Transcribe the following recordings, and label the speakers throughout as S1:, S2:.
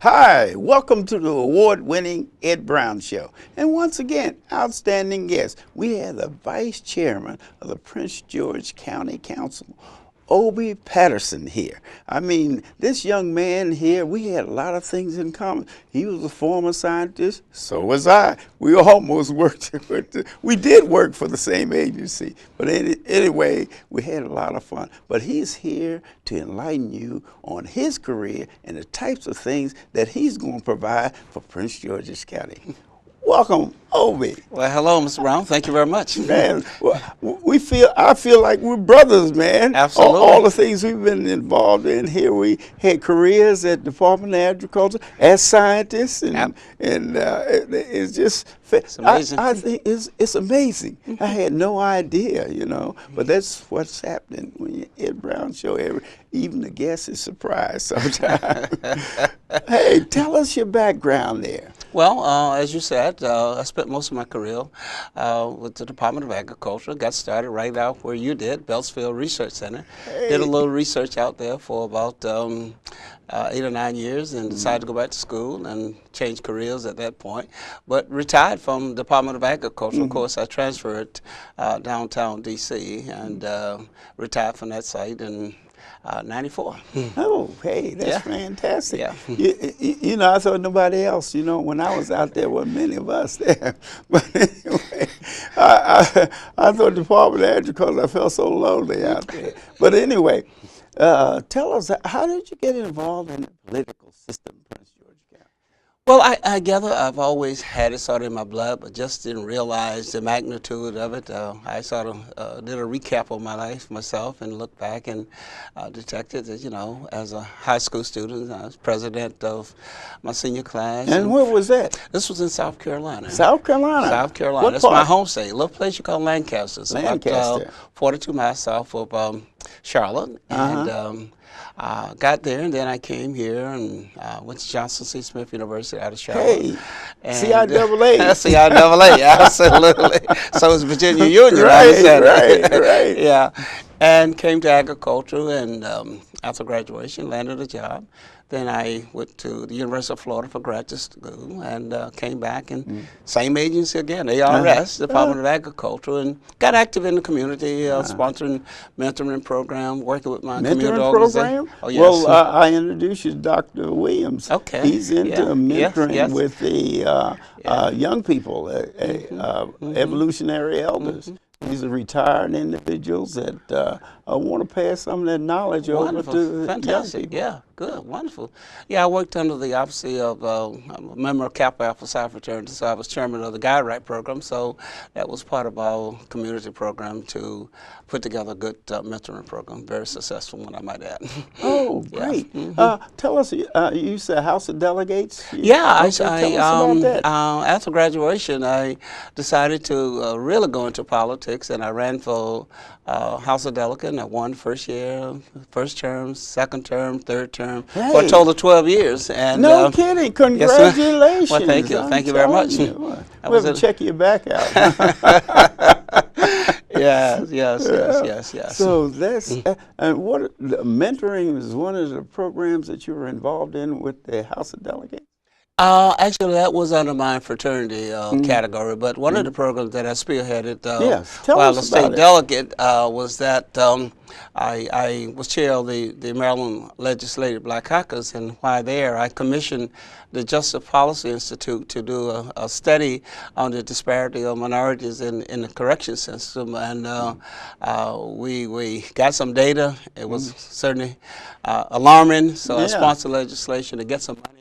S1: Hi, welcome to the award-winning Ed Brown Show. And once again, outstanding guest. We have the Vice Chairman of the Prince George County Council, Obie Patterson here. I mean, this young man here, we had a lot of things in common. He was a former scientist, so was I. We almost worked, we did work for the same agency. But anyway, we had a lot of fun. But he's here to enlighten you on his career and the types of things that he's going to provide for Prince George's County. Welcome, Obie.
S2: Well, hello, Mr. Brown. Thank you very much.
S1: Man, I feel like we're brothers, man.
S2: Absolutely.
S1: All the things we've been involved in here. We had careers at Department of Agriculture as scientists, and it's just.
S2: It's amazing.
S1: I think it's amazing. I had no idea, you know, but that's what's happening when you Ed Brown Show. Even the guest is surprised sometimes. Hey, tell us your background there.
S2: Well, as you said, I spent most of my career with the Department of Agriculture. Got started right out where you did, Beltsville Research Center.
S1: Hey.
S2: Did a little research out there for about 8 or 9 years and decided to go back to school and change careers at that point. But retired from Department of Agriculture. Of course, I transferred downtown D.C. and retired from that site in 94.
S1: Oh, hey, that's fantastic.
S2: Yeah.
S1: You know, I thought nobody else, you know, when I was out there, wasn't many of us there. But anyway, I thought Department of Agriculture, I felt so lonely out there. But anyway, tell us, how did you get involved in the political system in Prince George County?
S2: Well, I gather I've always had it sort of in my blood, but just didn't realize the magnitude of it. I sort of did a recap of my life myself and looked back and detected that, you know, as a high school student, I was president of my senior class.
S1: And where was that?
S2: This was in South Carolina.
S1: South Carolina?
S2: South Carolina.
S1: What
S2: That's
S1: part?
S2: my home state, a little place you call Lancaster. It's
S1: Lancaster.
S2: about 42 miles south of Charlotte. And got there, and then I came here and went to Johnson C. Smith University out of Charlotte.
S1: Hey,
S2: and
S1: CIAA.
S2: CIAA, absolutely. So it's Virginia Union.
S1: Right.
S2: Yeah, and came to agriculture, and after graduation, landed a job. Then I went to the University of Florida for graduate school and came back and same agency again, ARS, Department of Agriculture, and got active in the community, sponsoring mentoring program, working with my community organization.
S1: Program?
S2: Oh, yes.
S1: Well, I introduced you to Dr. Williams.
S2: Okay.
S1: He's into mentoring with the young people, evolutionary elders. These are retired individuals that want to pass some of that knowledge over to
S2: fantastic.
S1: young people.
S2: Yeah, good, wonderful. Yeah, I worked under the office of I'm a member of Kappa Alpha Psi fraternity, so I was chairman of the Guide Right program. So that was part of our community program to put together a good mentoring program. Very successful one, I might add.
S1: Oh, great! Tell us, you said House of Delegates.
S2: Tell us
S1: about that.
S2: After graduation, I decided to really go into politics, and I ran for House of Delegate. I won first term, second term, third term, for a total of 12 years. And
S1: no kidding! Congratulations!
S2: Yes, well, thank you. Thank you very much.
S1: We'll have to check your back out.
S2: Yes.
S1: So that's and what mentoring is one of the programs that you were involved in with the House of Delegates.
S2: Actually, that was under my fraternity category, but one of the programs that I spearheaded while a state delegate was that I was chair of the Maryland Legislative Black Caucus, and while there, I commissioned the Justice Policy Institute to do a study on the disparity of minorities in the correction system, and we got some data. It was certainly alarming, so I sponsored legislation to get some money.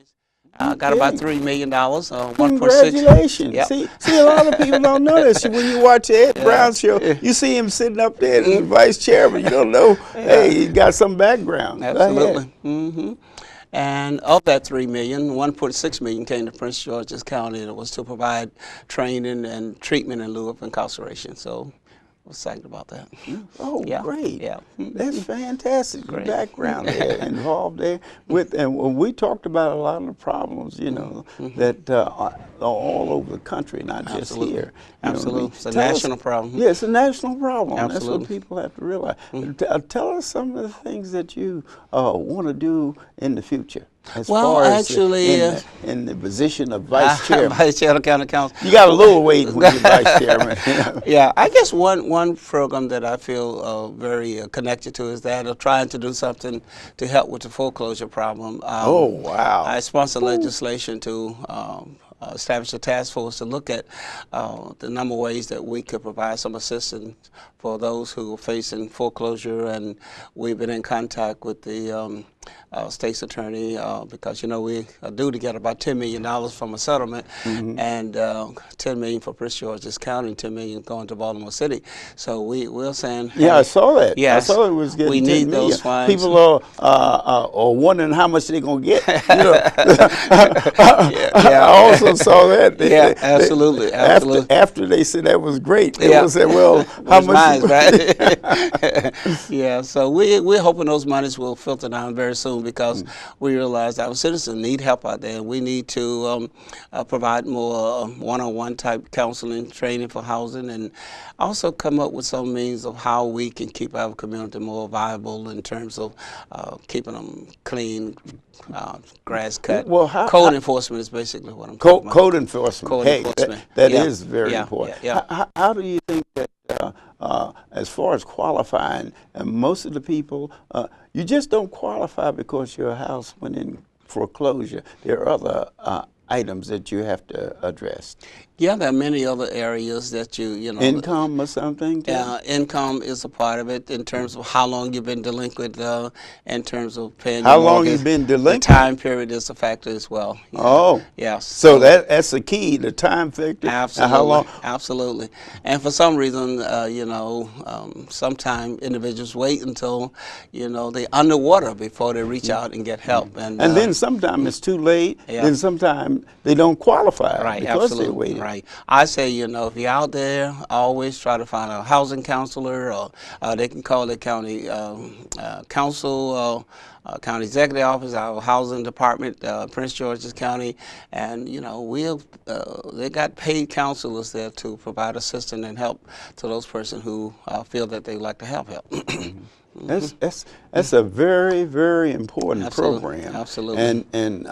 S2: Got about $3 million.
S1: Congratulations!
S2: Yep.
S1: See, a lot of people don't know this. When you watch Ed Brown Show, you see him sitting up there as vice chairman. You don't know, hey, he got some background.
S2: Absolutely. And of that $3 million, $1.6 million came to Prince George's County, and it was to provide training and treatment in lieu of incarceration. So I was excited about that.
S1: Oh, great.
S2: Yeah.
S1: That's fantastic.
S2: Great.
S1: Background there, involved there with, and we talked about a lot of the problems, you know, that are all over the country, not just here.
S2: Absolutely. It's a national problem.
S1: Yeah, it's a national problem.
S2: Absolutely.
S1: That's what people have to realize. Tell us some of the things that you want to do in the future. as
S2: well,
S1: far as
S2: actually,
S1: in the position of vice chairman?
S2: Vice chair of county council.
S1: You got a little weight when you're vice chairman.
S2: Yeah, I guess one program that I feel very connected to is that of trying to do something to help with the foreclosure problem.
S1: Oh, wow.
S2: I sponsor legislation to establish a task force to look at the number of ways that we could provide some assistance for those who are facing foreclosure, and we've been in contact with the state's attorney because, you know, we are due to get about $10 million from a settlement, and $10 million for Prince George's County, $10 million going to Baltimore City. So we're saying,
S1: yeah, I saw that.
S2: Yes,
S1: I saw it was getting
S2: we
S1: 10
S2: need
S1: million.
S2: those funds.
S1: People are wondering how much they're gonna get. You know,
S2: yeah.
S1: I also saw that.
S2: Yeah, absolutely, absolutely.
S1: After they said that was great, they will say, "Well, how much?"
S2: Mine, right? Yeah, so we're hoping those monies will filter down very soon because we realize our citizens need help out there, and we need to provide more one-on-one type counseling, training for housing, and also come up with some means of how we can keep our community more viable in terms of keeping them clean, grass cut.
S1: Well,
S2: code enforcement is basically what I'm talking about.
S1: Code enforcement.
S2: Code enforcement.
S1: That is very important.
S2: Yeah.
S1: How do you think that, as far as qualifying, most of the people, you just don't qualify because your house went in foreclosure. There are other items that you have to address.
S2: Yeah, there are many other areas that you know.
S1: Income or something?
S2: Income is a part of it in terms of how long you've been delinquent, in terms of paying
S1: how
S2: your
S1: long
S2: mortgage.
S1: You've been delinquent?
S2: The time period is a factor as well. Yeah.
S1: Oh.
S2: Yes.
S1: So that's the key, the time factor?
S2: Absolutely.
S1: How long?
S2: Absolutely. And for some reason, you know, sometimes individuals wait until, you know, they're underwater before they reach out and get help. And
S1: then sometimes it's too late.
S2: Yeah.
S1: Then sometimes they don't qualify because
S2: absolutely.
S1: they're waiting.
S2: Right. I say, you know, if you're out there, always try to find a housing counselor, or they can call the county council, county executive office, our housing department, Prince George's County, and you know they got paid counselors there to provide assistance and help to those persons who feel that they like to have help.
S1: That's a very, very important program.
S2: Absolutely.
S1: And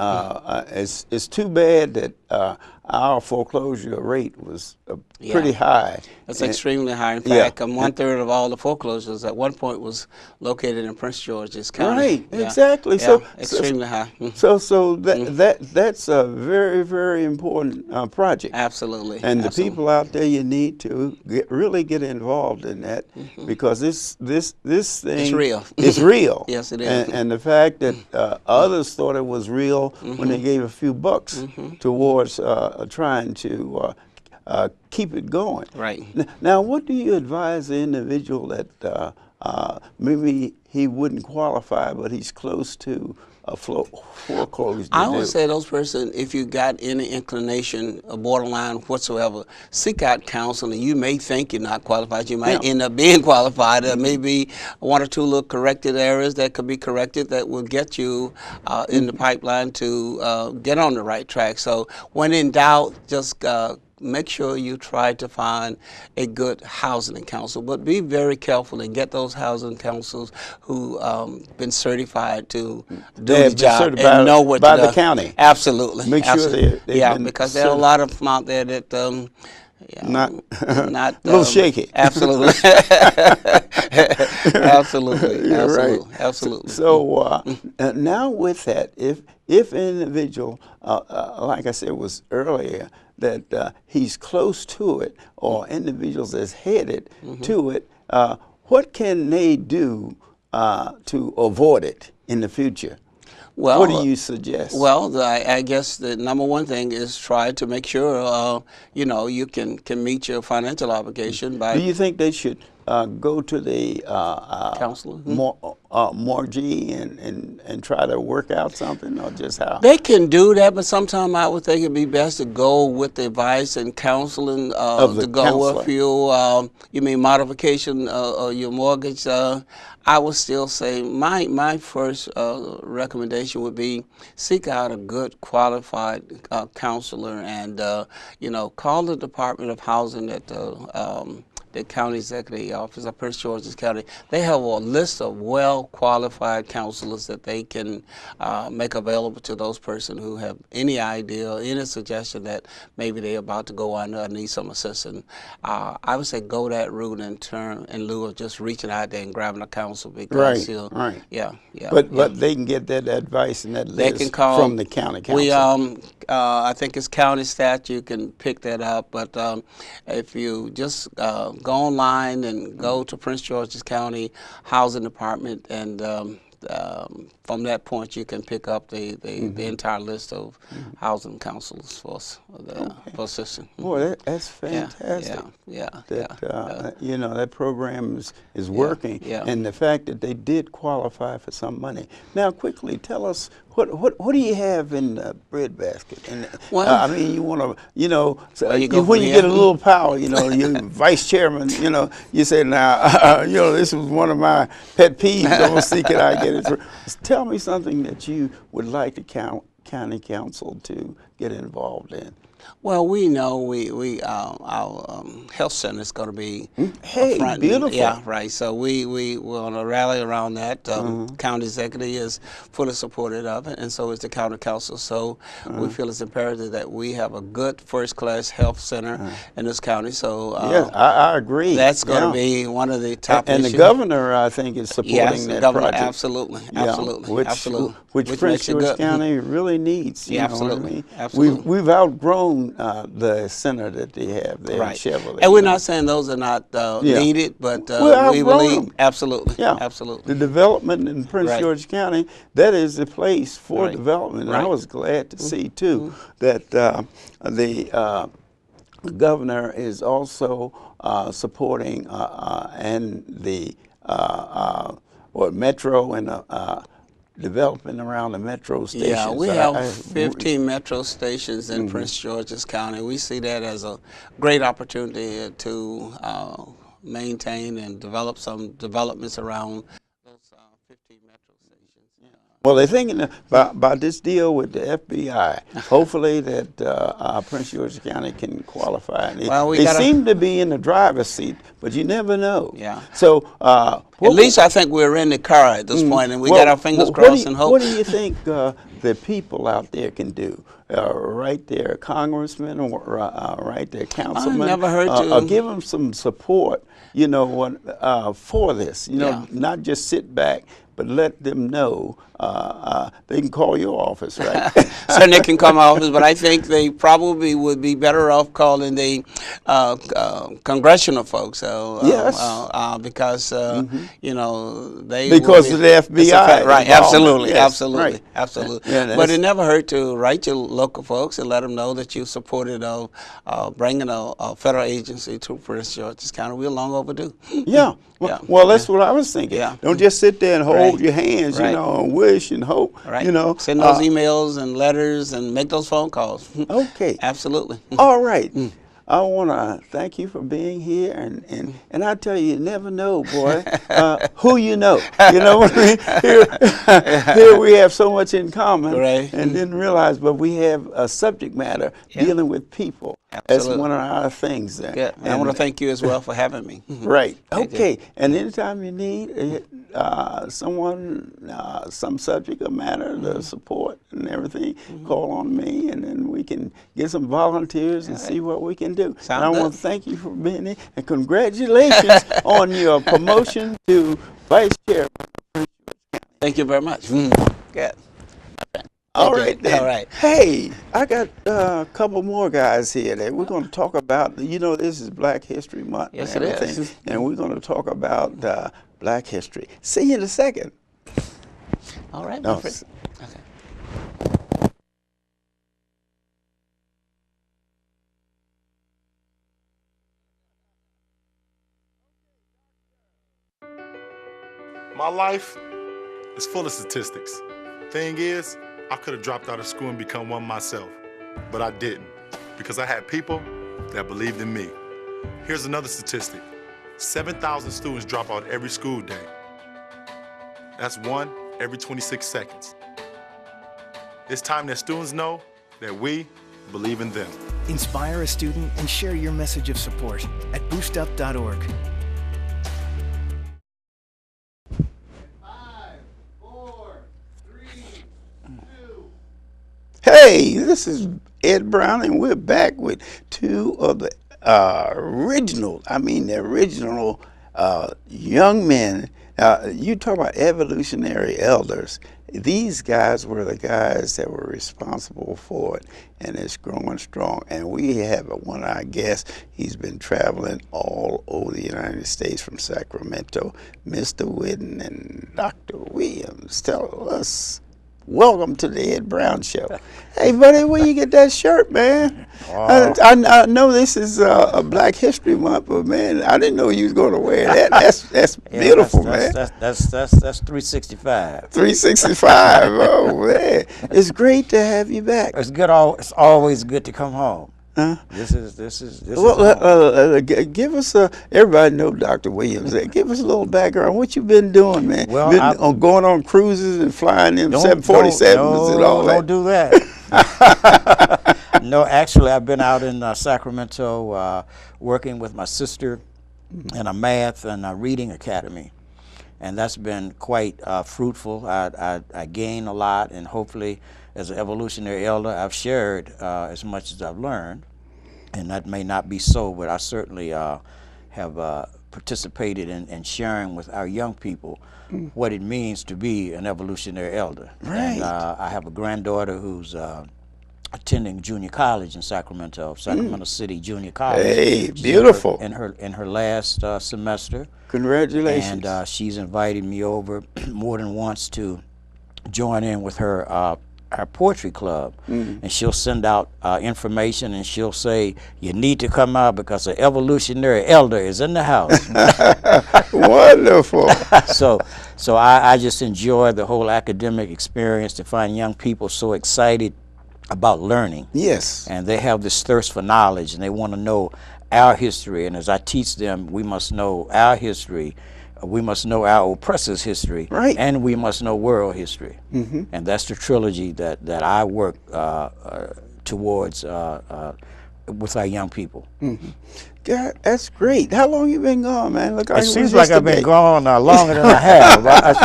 S1: it's too bad that our foreclosure rate was pretty high.
S2: It's extremely high. In fact, 1/3 of all the foreclosures at one point was located in Prince George's County.
S1: Right, exactly.
S2: Yeah, extremely high.
S1: So that's a very, very important project.
S2: Absolutely.
S1: And the people out there, you need to really get involved in that because this thing
S2: it's real.
S1: It's real.
S2: Yes, it is.
S1: And the fact that others thought it was real when they gave a few bucks towards trying to keep it going.
S2: Right.
S1: Now, what do you advise the individual that maybe he wouldn't qualify, but he's close to a foreclosure?
S2: I would say those persons, if you got any inclination, a borderline whatsoever, seek out counseling. You may think you're not qualified. You might end up being qualified. There may be one or two little corrected areas that could be corrected that will get you in the pipeline to get on the right track. So when in doubt, just make sure you try to find a good housing counsel, but be very careful and get those housing counsels who been certified to do the job and know what
S1: by the county.
S2: Absolutely.
S1: Make sure they've
S2: because there are a lot of them out there that
S1: not
S2: a
S1: little shaky.
S2: Absolutely. Absolutely.
S1: You're
S2: absolutely.
S1: Right.
S2: Absolutely.
S1: So now with that, if an individual, like I said was earlier, that he's close to it, or individuals that's headed to it, what can they do to avoid it in the future?
S2: Well,
S1: what do you suggest?
S2: Well, I guess the number one thing is try to make sure you know, you can meet your financial obligation by.
S1: Do you think they should go to the
S2: counselor,
S1: mortgagee and try to work out something, or just how?
S2: They can do that, but sometimes I would think it'd be best to go with the advice and counseling to go with you mean modification of your mortgage. I would still say my first recommendation would be seek out a good qualified counselor, and you know, call the Department of Housing at the the County Executive Office of Prince George's County, they have a list of well-qualified counselors that they can make available to those persons who have any idea, any suggestion that maybe they're about to go under or need some assistance. I would say go that route in lieu of just reaching out there and grabbing a counsel, because yeah.
S1: But they can get that advice and that list from the county council.
S2: I think it's county statute. You can pick that up, but if you just go online and go to Prince George's County Housing Department, and from that point you can pick up the entire list of housing counselors for assistance.
S1: Boy, that's fantastic. You know, that program is working, and the fact that they did qualify for some money. Now, quickly tell us, what do you have in the bread basket? And I mean, you want to, you know, when you get a little power, you know, you're vice chairman, you know, you say, now, you know, this was one of my pet peeves. Don't see can I get it through. Tell me something that you would like the county council to get involved in.
S2: Well, we know our health center is going to be
S1: beautiful.
S2: Yeah, right. So we want to rally around that. County executive is fully supportive of it, and so is the county council. So we feel it's imperative that we have a good first-class health center in this county. So
S1: yes, I agree.
S2: That's going to be one of the top issues.
S1: And the governor, I think, is supporting that
S2: governor,
S1: project.
S2: Absolutely.
S1: Which Prince George County really needs. You know
S2: absolutely.
S1: What I mean?
S2: Absolutely.
S1: We've outgrown the center that they have there in Chevrolet.
S2: And we're not saying those are not needed, but we believe absolutely.
S1: The development in Prince George County, that is the place for development. And I was glad to see too that the governor is also supporting and the metro and developing around the metro stations.
S2: Yeah, we have 15 metro stations in Prince George's County. We see that as a great opportunity to maintain and develop some developments around those 15 metro stations.
S1: Well, they're thinking about this deal with the FBI. Hopefully that Prince George's County can qualify. They seem to be in the driver's seat, but you never know.
S2: Yeah.
S1: So
S2: at least I think we're in the car at this point, and we got our fingers crossed and hope.
S1: What do you think the people out there can do? Right there, congressmen, or right there, councilmen.
S2: I never heard you.
S1: Give them some support, you know, for this. You know, not just sit back, but let them know they can call your office, right?
S2: Certainly can call my office, but I think they probably would be better off calling the congressional folks. Because you know
S1: because of the FBI,
S2: right? Absolutely, absolutely.
S1: Yeah,
S2: but it never hurt to write to local folks and let them know that you supported bringing a federal agency to Prince George's County. We're long overdue.
S1: Well, that's what I was thinking. Don't just sit there and hold your hands, you know, and wish and hope. You know,
S2: send those emails and letters and make those phone calls.
S1: Okay.
S2: Absolutely.
S1: All right. I want to thank you for being here, and I tell you, you never know, boy, who you know. You know what I mean? Here we have so much in common, and didn't realize, but we have a subject matter dealing with people. Absolutely. That's one of our things there.
S2: Yeah. And I want to thank you as well for having me.
S1: Right. Okay. And anytime you need someone, some subject or matter, the support and everything, call on me, and then we can get some volunteers and see what we can do. And I want to thank you for being here, and congratulations on your promotion to vice chairman.
S2: Thank you very much. Good.
S1: All right, then.
S2: All right.
S1: Hey, I got a couple more guys here that we're going to talk about. You know, this is Black History Month.
S2: Yes, it is.
S1: And we're going to talk about Black history. See you in a second.
S2: All right.
S1: No.
S2: Okay.
S3: My life is full of statistics. Thing is, I could have dropped out of school and become one myself, but I didn't, because I had people that believed in me. Here's another statistic. 7,000 students drop out every school day. That's one every 26 seconds. It's time that students know that we believe in them.
S4: Inspire a student and share your message of support at boostup.org.
S1: 5, 4, 3, 2. Hey, this is Ed Brown, and we're back with two of the original young men. You talk about evolutionary elders. These guys were the guys that were responsible for it, and it's growing strong. And we have one of our guests. He's been traveling all over the United States from Sacramento. Mr. Whitten and Dr. Williams, tell us. Welcome to the Ed Brown Show. Hey, buddy, where you get that shirt, man? I know this is a Black History Month, but man, I didn't know you was going to wear that. That's beautiful, man.
S5: That's 365.
S1: 365. Oh man, it's great to have you back.
S5: It's good. It's always good to come home. This is.
S1: Well, give us everybody know Dr. Williams. Give us a little background. What you been doing, man?
S5: Well,
S1: been going on cruises and flying them 747s and all that.
S5: Don't do that. No, actually, I've been out in Sacramento working with my sister in a math and a reading academy, and that's been quite fruitful. I gained a lot, and hopefully, as an evolutionary elder, I've shared as much as I've learned, and that may not be so, but I certainly have participated in sharing with our young people what it means to be an evolutionary elder.
S1: Right.
S5: And I have a granddaughter who's attending junior college in Sacramento City Junior College.
S1: Hey, beautiful.
S5: In her last semester.
S1: Congratulations.
S5: And she's invited me over more than once to join in with her poetry club, and she'll send out information, and she'll say, you need to come out because an evolutionary elder is in the house.
S1: Wonderful.
S5: So I just enjoy the whole academic experience, to find young people so excited about learning.
S1: Yes.
S5: And they have this thirst for knowledge, and they want to know our history, and as I teach them, we must know our history. We must know our oppressor's history,
S1: right,
S5: and we must know world history. And that's the trilogy that I work towards with our young people.
S1: God, that's great. How long you been gone, man? Look,
S5: it seems like I've been gone longer than I have.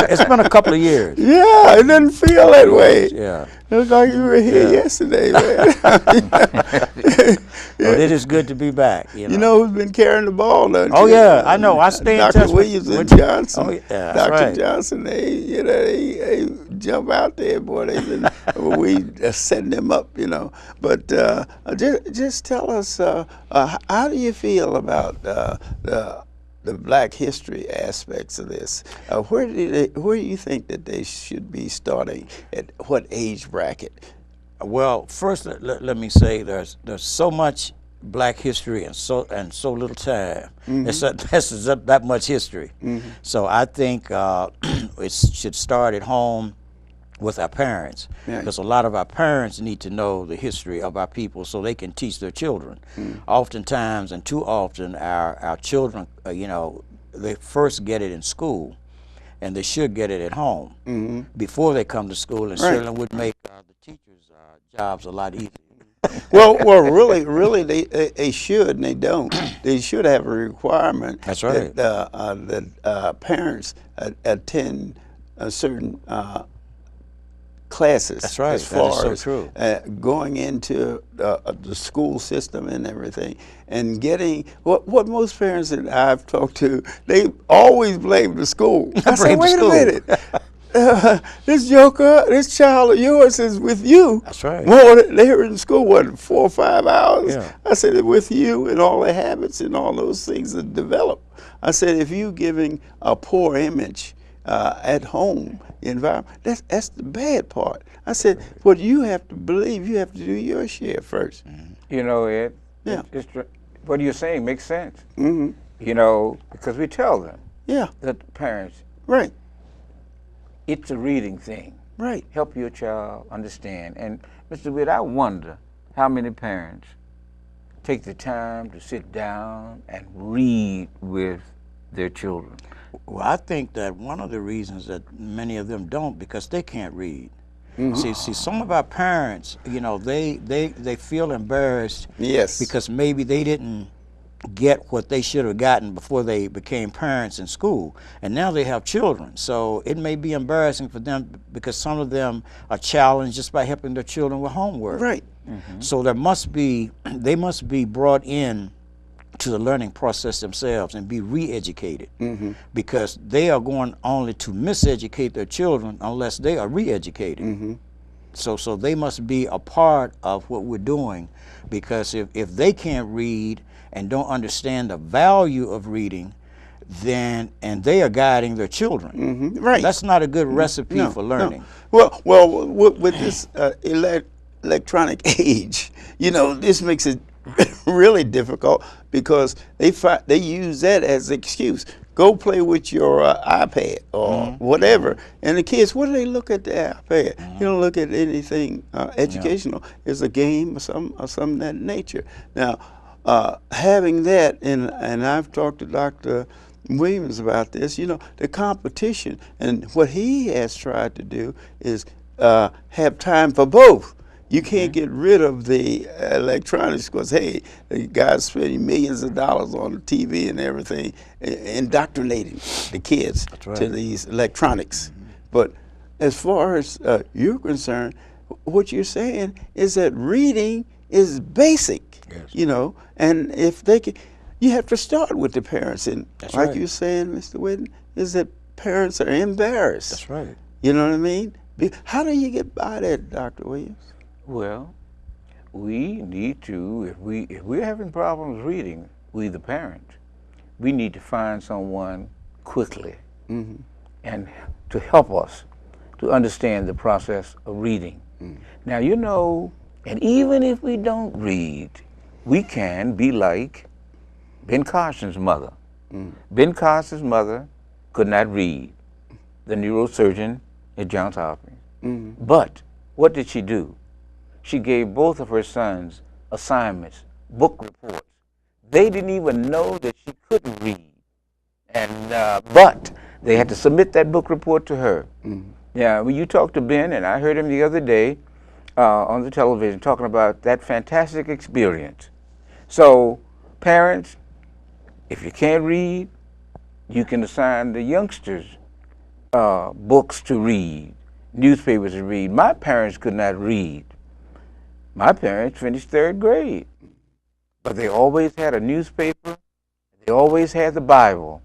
S5: It's been a couple of years.
S1: Yeah, it doesn't feel that way.
S5: Yeah.
S1: It looks like you were here yesterday, man.
S5: But it is good to be back. You
S1: know who's been carrying the ball, don't you?
S5: Oh yeah, I know. I stay in touch
S1: Dr. Williams and Johnson.
S5: Oh, yeah,
S1: Dr.
S5: right.
S1: Johnson, they jump out there, boy. We setting them up, But just tell us, how do you feel about the Black history aspects of this? Where do you think that they should be starting? At what age bracket?
S5: Well, first let me say there's so much Black history and so little time. There's that much history. So I think it should start at home with our parents, because a lot of our parents need to know the history of our people so they can teach their children. Oftentimes, and too often, our children, they first get it in school, and they should get it at home before they come to school, and certainly would make the teachers' jobs a lot easier.
S1: well, really, they should, and they don't. They should have a requirement.
S5: That's right.
S1: That parents attend a certain classes.
S5: That's right.
S1: As far
S5: that is so
S1: as
S5: true.
S1: Going into the school system and everything, and getting what most parents that I've talked to, they always blame the school. I say, wait a minute. This child of yours is with you.
S5: That's right.
S1: More, they were in school, 4 or 5 hours?
S5: Yeah.
S1: I said, with you and all the habits and all those things that develop. I said, if you giving a poor image at home environment, that's the bad part. I said, what you have to believe, you have to do your share first.
S6: Ed, what you're saying makes sense. Because we tell them, that the parents,
S1: right,
S6: it's a reading thing.
S1: Right.
S6: Help your child understand. And Mr. Witt, I wonder how many parents take the time to sit down and read with their children.
S5: Well, I think that one of the reasons that many of them don't, because they can't read. See, some of our parents, you know, they feel embarrassed.
S1: Yes.
S5: Because maybe they didn't get what they should have gotten before they became parents in school, and now they have children. So it may be embarrassing for them because some of them are challenged just by helping their children with homework.
S1: Right.
S5: So they must be brought in to the learning process themselves and be re-educated, because they are going only to miseducate their children unless they are re-educated. So they must be a part of what we're doing, because if they can't read and don't understand the value of reading, then and they are guiding their children.
S1: Right.
S5: That's not a good recipe for learning.
S1: No. Well, with this electronic age, you know, this makes it really difficult, because they use that as an excuse. Go play with your iPad or whatever. And the kids, what do they look at the iPad? You don't look at anything educational. It's a game or something of that nature. Now, having that, and I've talked to Dr. Williams about this, you know, the competition, and what he has tried to do is have time for both. You can't get rid of the electronics because, hey, the guy's spending millions of dollars on the TV and everything, indoctrinating the kids to these electronics. But as far as you're concerned, what you're saying is that reading is basic, you know, and if they can, you have to start with the parents. And like you're saying, Mr. Whitten, is that parents are embarrassed.
S5: That's right.
S1: You know what I mean? How do you get by that, Dr. Williams?
S6: Well, we need to, if we're having problems reading, we the parents, we need to find someone quickly and to help us to understand the process of reading. Now, you know, and even if we don't read, we can be like Ben Carson's mother. Ben Carson's mother could not read, the neurosurgeon at Johns Hopkins. But what did she do? She gave both of her sons assignments, book reports. They didn't even know that she couldn't read, and but they had to submit that book report to her. Yeah, when you talk to Ben, and I heard him the other day on the television talking about that fantastic experience. So, parents, if you can't read, you can assign the youngsters books to read, newspapers to read. My parents could not read. My parents finished 3rd grade, but they always had a newspaper, they always had the Bible,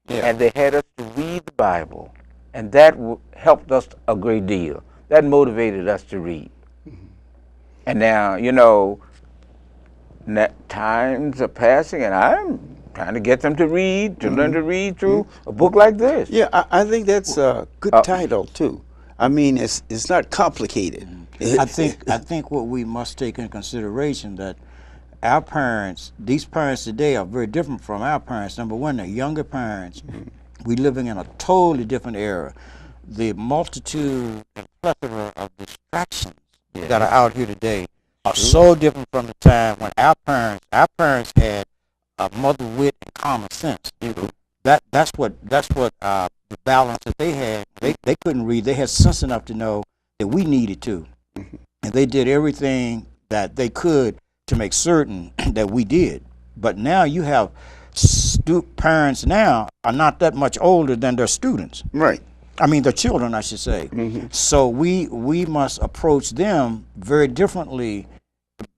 S6: and they had us to read the Bible, and that helped us a great deal. That motivated us to read. And now, you know, times are passing, and I'm trying to get them to read, to learn to read through a book like this.
S1: Yeah, I think that's a good title, too. I mean, it's not complicated.
S5: I think what we must take into consideration that our parents, these parents today are very different from our parents. Number one, they're younger parents. We're living in a totally different era. The multitude and plethora of distractions that are out here today are so different from the time when our parents had mother wit and common sense. That's what the balance that they had. They couldn't read. They had sense enough to know that we needed to. And they did everything that they could to make certain that we did. But now you have parents now are not that much older than their students.
S1: Right.
S5: I mean, their children, I should say. So we must approach them very differently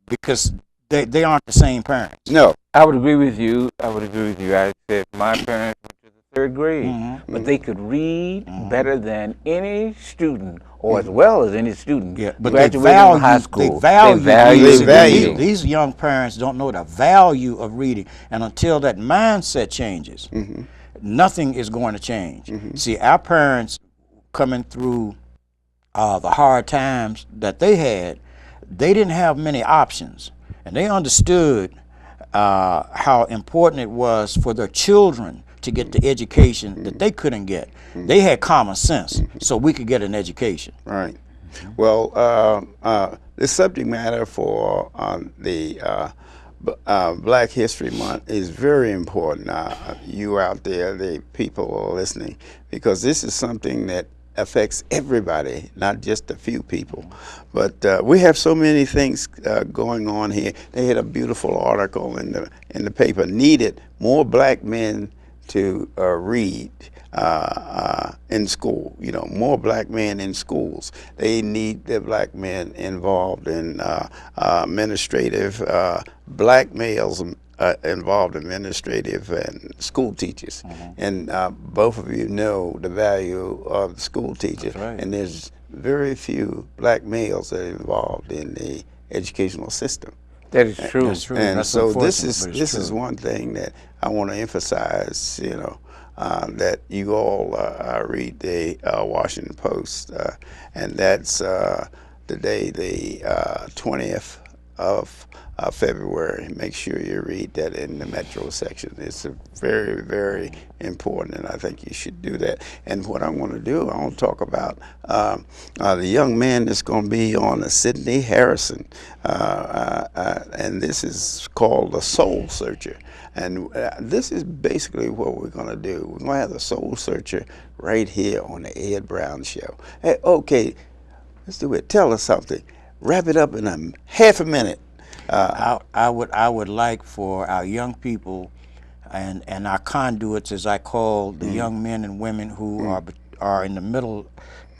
S5: because they aren't the same parents.
S1: No.
S6: I would agree with you. I said my parents went to the 3rd grade, but they could read better than any student, or as well as any student.
S5: Yeah, but
S6: graduating from high school.
S5: They
S1: value.
S5: These young parents don't know the value of reading, and until that mindset changes, nothing is going to change. See, our parents coming through the hard times that they had, they didn't have many options, and they understood how important it was for their children to get the education that they couldn't get. They had common sense, so we could get an education.
S1: Right. Well, the subject matter for the Black History Month is very important. You out there, the people are listening, because this is something that affects everybody, not just a few people. But we have so many things going on here. They had a beautiful article in the paper. Needed more black men to read in school. You know, more black men in schools. They need the black men involved in administrative, black males involved administrative and school teachers. And both of you know the value of the school teacher.
S5: Right.
S1: And there's very few black males that are involved in the educational system.
S6: That is true.
S5: That's true.
S1: And
S5: That's
S1: so this
S5: unfortunate,
S1: is one thing that I want to emphasize, you know, that you all read the Washington Post, and that's today, the 20th of February. Make sure you read that in the Metro section. It's very, very important, and I think you should do that. And what I want to do, I want to talk about the young man that's going to be on Sidney Harrison, and this is called The Soul Searcher. And this is basically what we're going to do. We're going to have the Soul Searcher right here on the Ed Brown Show. Hey, okay, let's do it. Tell us something. Wrap it up in a half a minute.
S5: I would like for our young people and our conduits, as I call the young men and women who are in the middle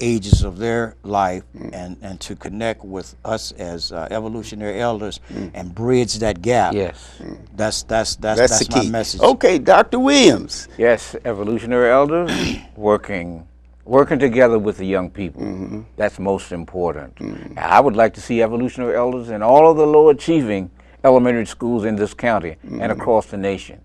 S5: ages of their life, and to connect with us as evolutionary elders and bridge that gap.
S6: Yes.
S5: That's
S1: the
S5: my
S1: key.
S5: message.
S1: Okay, Dr. Williams.
S6: Yes, evolutionary elders working together with the young people. That's most important. I would like to see evolutionary elders in all of the low achieving elementary schools in this county and across the nation.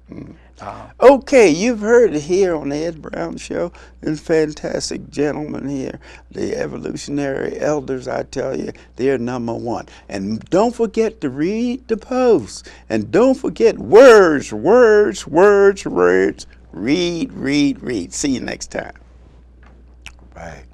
S1: Okay, you've heard it here on the Ed Brown Show. This fantastic gentleman here, the evolutionary elders, I tell you, they're #1. And don't forget to read the Post. And don't forget words. Read. See you next time.
S5: Right.